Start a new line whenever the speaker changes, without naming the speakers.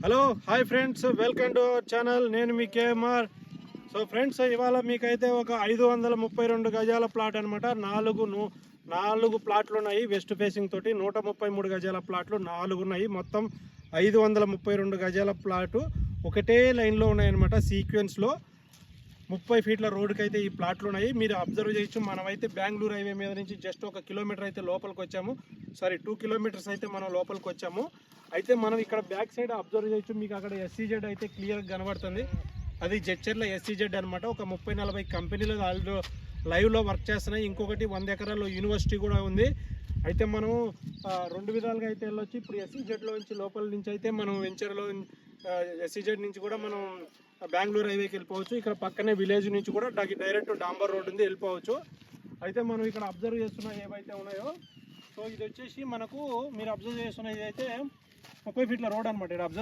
Hello hi friends, welcome to our channel. నేను మీ KMR. So friends, ఇవాళ మీకైతే ఒక 532 గజాల ప్లాట్ అనమాట. నాలుగు ప్లాట్లు ఉన్నాయి వెస్ట్ ఫేసింగ్ తోటి. 133 గజాల ప్లాట్లు 4 ఉన్నాయి. మొత్తం 532 గజాల ప్లాటు ఒకటే లైన్లో ఉన్నాయన్నమాట. సీక్వెన్స్లో 30 ఫీట్ల రోడ్డుకి అయితే ఈ ప్లాట్లు ఉన్నాయి. మీరు అబ్జర్వ్ చేయొచ్చు. మనమైతే బెంగళూరు హైవే మీద నుంచి జస్ట్ 1 కిలోమీటర్ అయితే లోపలికి వచ్చాము. 2 కిలోమీటర్స్ అయితే మనం లోపలికి వచ్చాము. అయితే మనం ఇక్కడ బ్యాక్ సైడ్ అబ్జర్వ్ చేయొచ్చు. మీకు అక్కడ ఎస్సీజెడ్ అయితే క్లియర్గా కనబడుతుంది. అది జడ్చర్ల ఎస్సీజెడ్ అనమాట. ఒక 30-40 కంపెనీలు ఆల్రెడీ లైవ్లో వర్క్ చేస్తున్నాయి. ఇంకొకటి 100 ఎకరాల్లో యూనివర్సిటీ కూడా ఉంది. అయితే మనం 2 విధాలుగా అయితే వెళ్ళొచ్చు. ఇప్పుడు ఎస్సీజెడ్లో నుంచి లోపల నుంచి అయితే మనం వెంచర్లో ఎస్సీజెడ్ నుంచి కూడా మనం బెంగళూరు హైవేకి వెళ్ళిపోవచ్చు. ఇక్కడ పక్కనే విలేజ్ నుంచి కూడా డైరెక్ట్ డాంబర్ రోడ్ ఉంది, వెళ్ళిపోవచ్చు. అయితే మనం ఇక్కడ అబ్జర్వ్ చేస్తున్న ఏవైతే ఉన్నాయో, సో ఇది వచ్చేసి మనకు మీరు అబ్జర్వ్ చేస్తున్న ఇదైతే 30 ఫీట్ల రోడ్ అనమాట. ఇక్కడ అబ్జర్వ్